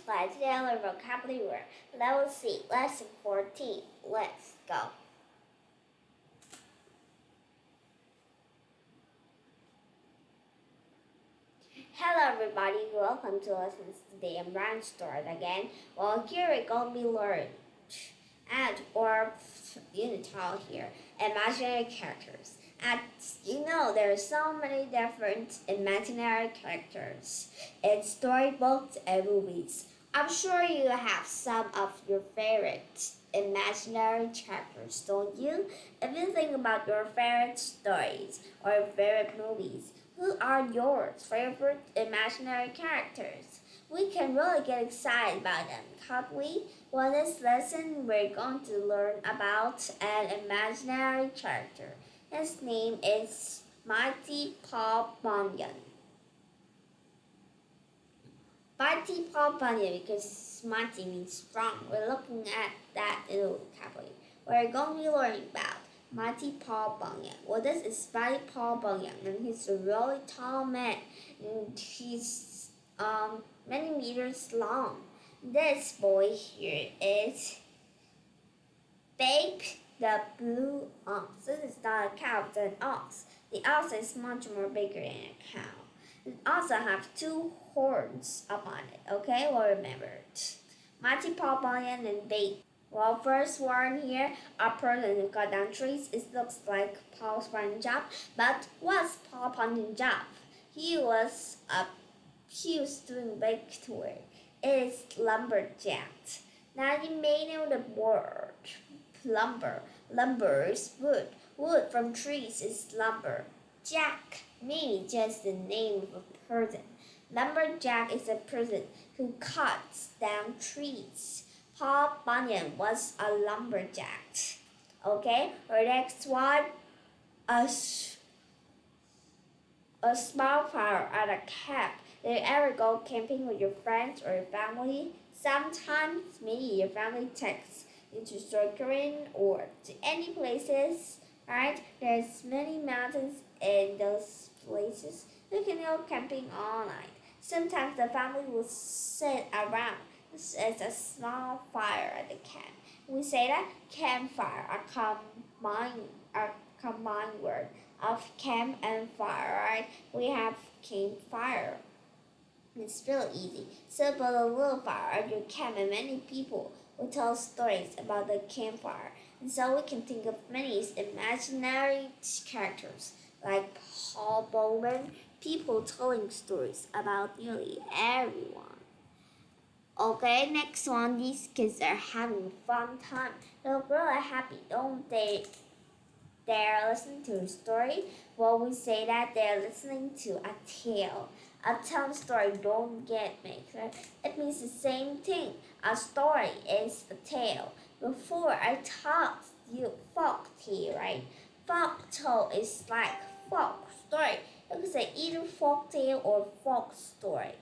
Fly. Today I learn vocabulary word. Level C, lesson 14. Let's go. Hello everybody, welcome to lessons today. I'm Brian Start again. Well, here we're going to be learning Untitled here, imaginary characters. And there are so many different imaginary characters in storybooks and movies. I'm sure you have some of your favorite imaginary characters, don't you? If you think about your favorite stories or your favorite movies, who are your favorite imaginary characters? We can really get excited about them, can't we? Well, this lesson we're going to learn about an imaginary character. His name is Mighty Paul Bunyan. Mighty Paul Bunyan, because mighty means strong. We're looking at that in the vocabulary. We're going to be learning about Mighty Paul Bunyan. Well, this is Mighty Paul Bunyan, and he's a really tall man, and he's many meters long. This boy here is Babe the Blue Ox. This is not a cow, it's an ox. The ox is much more bigger than a cow. It also has two horns upon it. Okay, well remember it. Mighty Paul Bunyan and Babe. Well, first one here, a person who cut down trees. It looks like Paul's Bunyan's job, but what's Paul Bunyan's job? He was doing big work. It's Lumberjacks. Now you may know the word lumber. Lumber is wood. Wood from trees is lumber. Jack means just the name of a person. Lumberjack is a person who cuts down trees. Paul Bunyan was a lumberjack. Okay, our next one, a small fire at a camp. Do you ever go camping with your friends or your family? Sometimes maybe your family takes you to circling or to any places, right? There's many mountains in those places. You can go camping all night. Sometimes the family will sit around. This is a small fire at the camp. We say that campfire, a combined word of camp and fire, right? We have campfire. It's real easy. So put a little fire at your camp, and many people will tell stories about the campfire. And so we can think of many imaginary characters like Paul Bowman, people telling stories about nearly everyone. Okay, next one, these kids are having a fun time. They look really happy, don't they? They're listening to a story. Well, we say that they're listening to a tale. A tale story, don't get mixed. Right? It means the same thing. A story is a tale. Before I taught you folk tale, right? Folk tale is like folk story. You can say either folk tale or folk story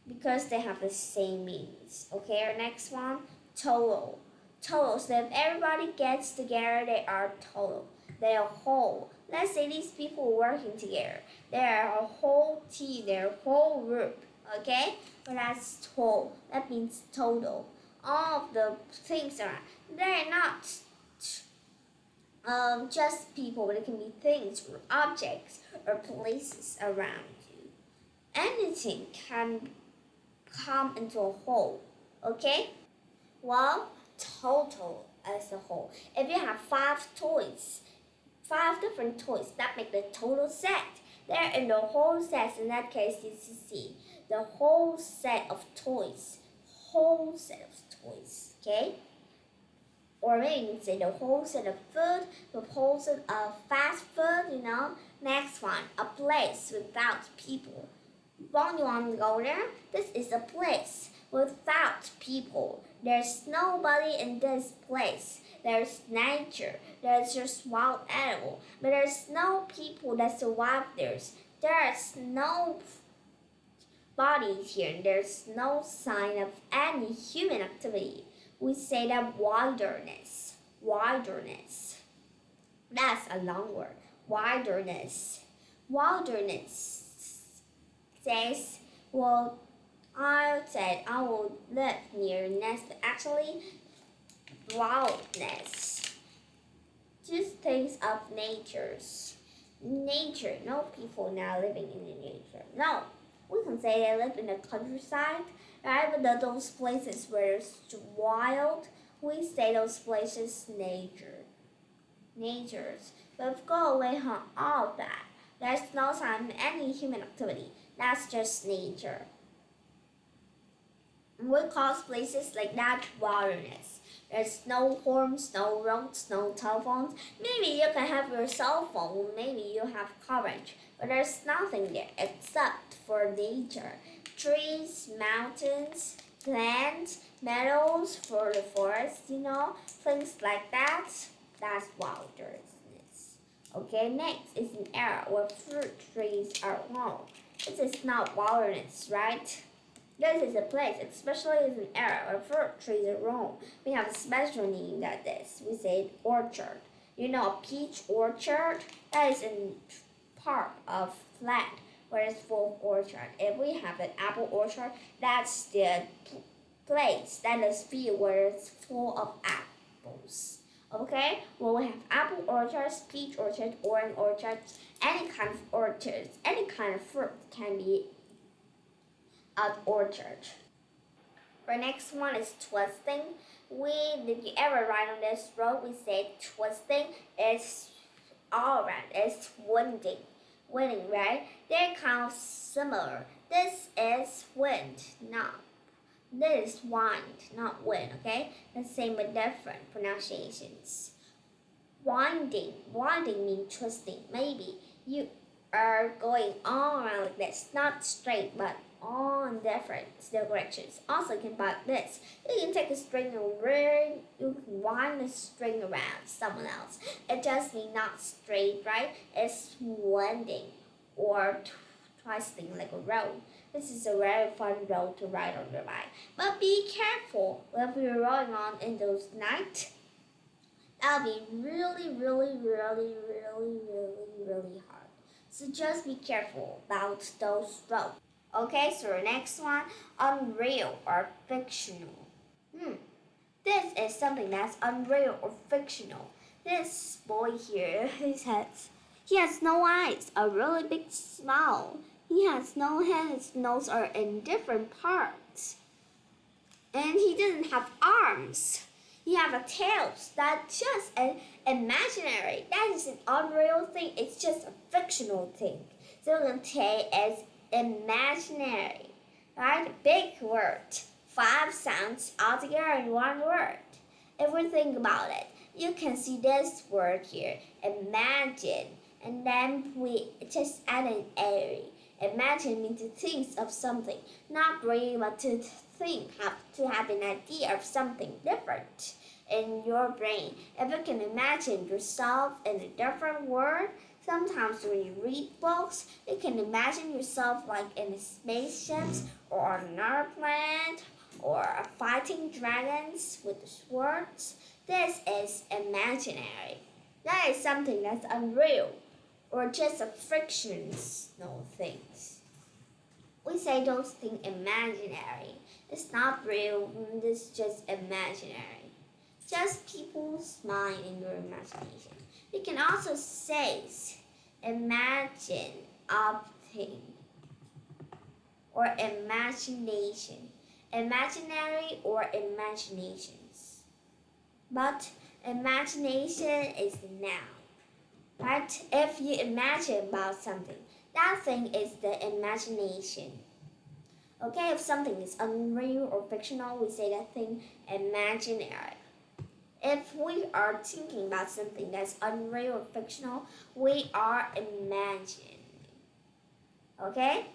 because they have the same meanings. Okay, our next one, total. Total. So if everybody gets together, they are total. They are whole. Let's say these people are working together. They are a whole team. They're a whole group. Okay? But that's whole. That means total. All of the things around. They're not just people, but it can be things or objects or places around you. Anything can come into a whole. Okay? Well, total as a whole. If you have 5 toys, 5 different toys, that make the total set. They're in the whole set. In that case, you see the whole set of toys. Whole set of toys, okay? Or maybe you can say the whole set of food, the whole set of fast food, Next one, a place without people. Don't you want to go there? This is a place without people. There's nobody in this place. There's nature. There's just wild animal. But there's no people that survive there. There's no bodies here. There's no sign of any human activity. We say that wilderness. Wilderness. That's a long word. Wilderness. Wilderness says, well, I said I will live near nest, but actually wildness. Just things of nature. No people now living in the nature. No, we can say they live in the countryside, right? But those places where it's wild, we say those places natures. But if go away from all of that, there's no sign of any human activity. That's just nature. We call places like that wilderness. There's no homes, no roads, no telephones. Maybe you can have your cell phone, maybe you have coverage, but there's nothing there except for nature. Trees, mountains, plants, meadows for the forest, things like that. That's wilderness. Okay, next is an area where fruit trees are grown. This is not wilderness, right? This is a place, especially in an area where fruit trees are grown. We have a special name that this. We say orchard. A peach orchard? That is a part of land where it's full of orchard. If we have an apple orchard, that's the place, that is field where it's full of apples. Okay? Well, we have apple orchards, peach orchards, orange orchards, any kind of orchards, any kind of fruit can be an orchard. Our next one is twisting. Did you ever ride on this road? We say twisting is all around. It's winding, right? They're kind of similar. This is wind, not. This is wind, not wind. Okay, the same but different pronunciations. Winding means twisting. Maybe you are going all around like this, not straight, but all in different directions. Also, you can buy this. You can take a string and you can wind the string around someone else. It just means not straight, right? It's winding or twisting like a road. This is a very fun road to ride on your bike. But be careful if you're riding on in those night. That'll be really, really, really, really, really, really hard. So just be careful about those roads. Okay, so the next one, unreal or fictional. This is something that's unreal or fictional. This boy here, he has no eyes, a really big smile. He has no head, his nose are in different parts. And he doesn't have arms. He have a tail. That's just an imaginary. That is an unreal thing. It's just a fictional thing. So the T is imaginary. Right? Big word. 5 sounds all together in one word. If we think about it, you can see this word here, imagine. And then we just add an A. Imagine means to think of something, not really, but to think, to have an idea of something different in your brain. If you can imagine yourself in a different world, sometimes when you read books, you can imagine yourself like in a spaceship or on another planet or fighting dragons with swords. This is imaginary. That is something that's unreal or just a fictional things. We say those things imaginary. It's not real, it's just imaginary. Just people's mind in your imagination. You can also say imagine a thing or imagination. Imaginary or imaginations. But imagination is the noun. Right? If you imagine about something, that thing is the imagination. Okay, if something is unreal or fictional, we say that thing imaginary. If we are thinking about something that's unreal or fictional, we are imagining. Okay?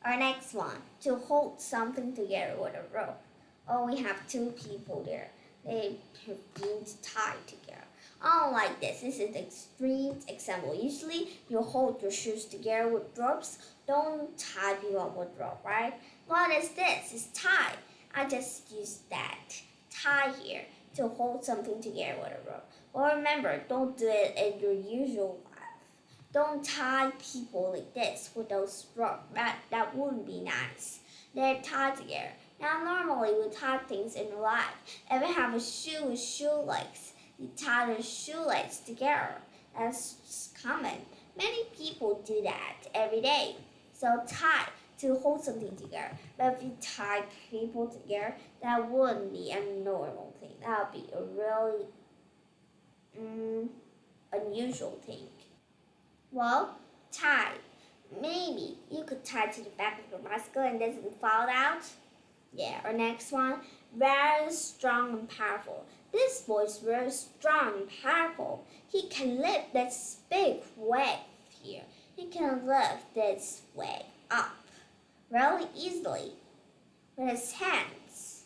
Our next one, to hold something together with a rope. Oh, we have 2 people there. They have been tied together. Oh, like this. This is the extreme example. Usually, you hold your shoes together with ropes. Don't tie people up with rope, right? What is this? It's tie. I just used that tie here to hold something together with a rope. Well, remember, don't do it in your usual life. Don't tie people like this with those ropes. That wouldn't be nice. They're tied together. Now, normally we tie things in life. If you have a shoe with shoelaces, you tie the shoelaces together. That's common. Many people do that every day. So tie to hold something together. But if you tie people together, that wouldn't be a normal thing. That would be a really unusual thing. Well, tie. Maybe you could tie to the back of your bicycle and it doesn't fall out. Yeah, our next one, very strong and powerful. This boy is very strong and powerful. He can lift this big weight here. He can lift this weight up really easily with his hands.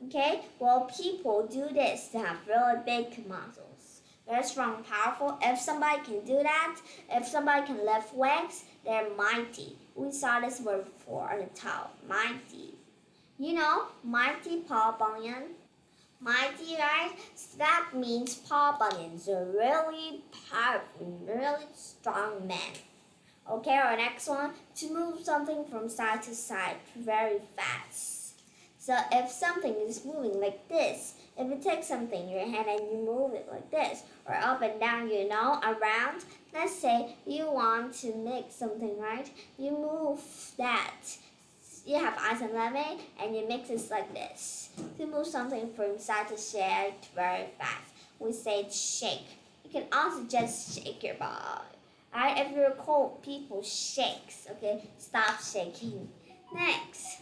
Okay, well, people do this to have really big muscles. Very strong and powerful. If somebody can do that, if somebody can lift weights, they're mighty. We saw this word before on the top, mighty. You know, mighty Paul Bunyan. Mighty, right? So that means Paul Bunyan's a really powerful, really strong man. Okay, our next one, to move something from side to side very fast. So if something is moving like this, if you take something in your hand and you move it like this, or up and down, around, let's say you want to make something, right? You move that. You have ice and lemon, and you mix it like this. To move something from side to side very fast, we say shake. You can also just shake your body. Alright, if you're cold, people shakes. Okay, stop shaking. Next,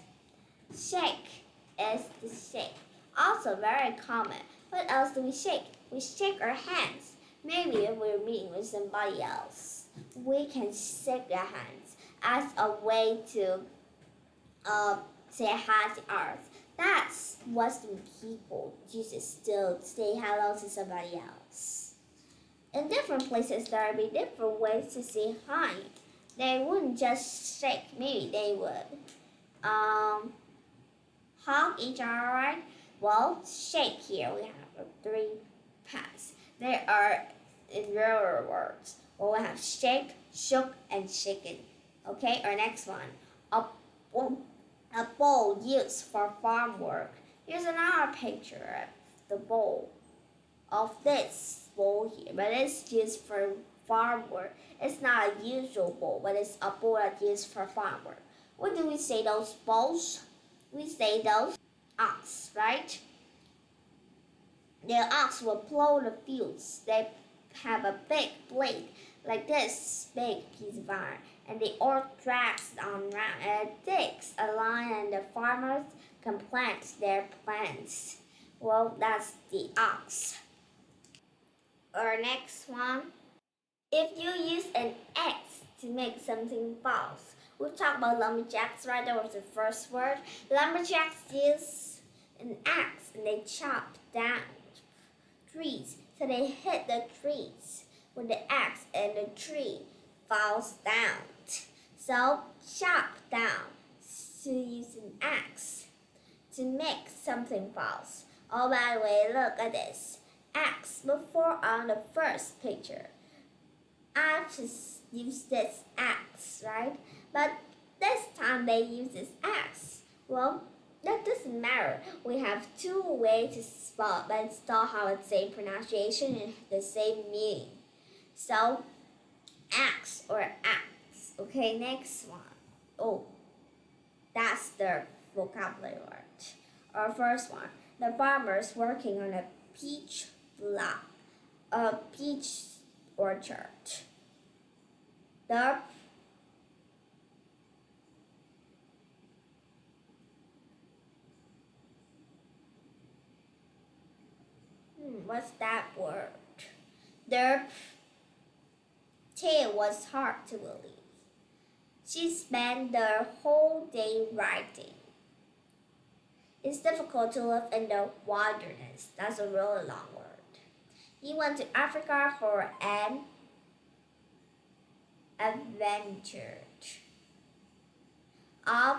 shake is the shake. Also very common. What else do we shake? We shake our hands. Maybe if we're meeting with somebody else, we can shake their hands as a way to say hi to ours. That's what some people use to say hello to somebody else. In different places, there will be different ways to say hi. They wouldn't just shake. Maybe they would hug each other, right? Well, shake here. We have 3 parts. They are in real words. Well, we have shake, shook, and shaken. Okay, our next one. A bowl used for farm work. Here's another picture of the bowl. Of this bowl here, but it's used for farm work. It's not a usual bowl, but it's a bowl that's used for farm work. What do we say those bowls? We say those ox, right? The ox will plow the fields. They have a big blade, like this big piece of iron, and the ox drags on round and it digs a line, and the farmers can plant their plants. Well, that's the ox. Our next one. If you use an axe to make something false, we talked about lumberjacks, right? That was the first word. Lumberjacks use an axe and they chop down trees. So they hit the trees with the axe and the tree falls down. So chop down. To use an axe to make something false. Oh, by the way, look at this. Axe before on the first picture. I just use this axe, right? But this time they use this axe. Well, that doesn't matter. We have 2 ways to spell, but it still have the same pronunciation and the same meaning. So, axe or axe. Okay, next one. Oh, that's the vocabulary word. Our first one. The farmer's working on a peach orchard. What's that word? The tale was hard to believe. She spent the whole day writing. It's difficult to live in the wilderness. That's a really long word. He went to Africa for an adventure. A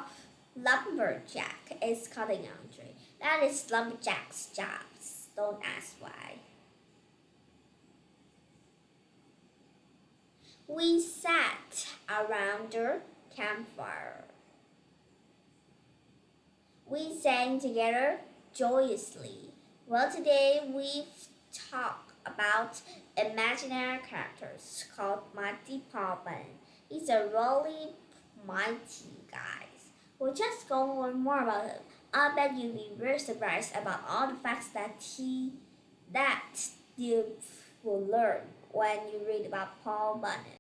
lumberjack is cutting down a tree. That is lumberjack's jobs. Don't ask why. We sat around the campfire. We sang together joyously. Well, today we've talked about imaginary characters called Mighty Paulman. He's a really mighty guy. We'll just go and learn more about him. I bet you'll be very surprised about all the facts that you will learn when you read about Paul Bunyan.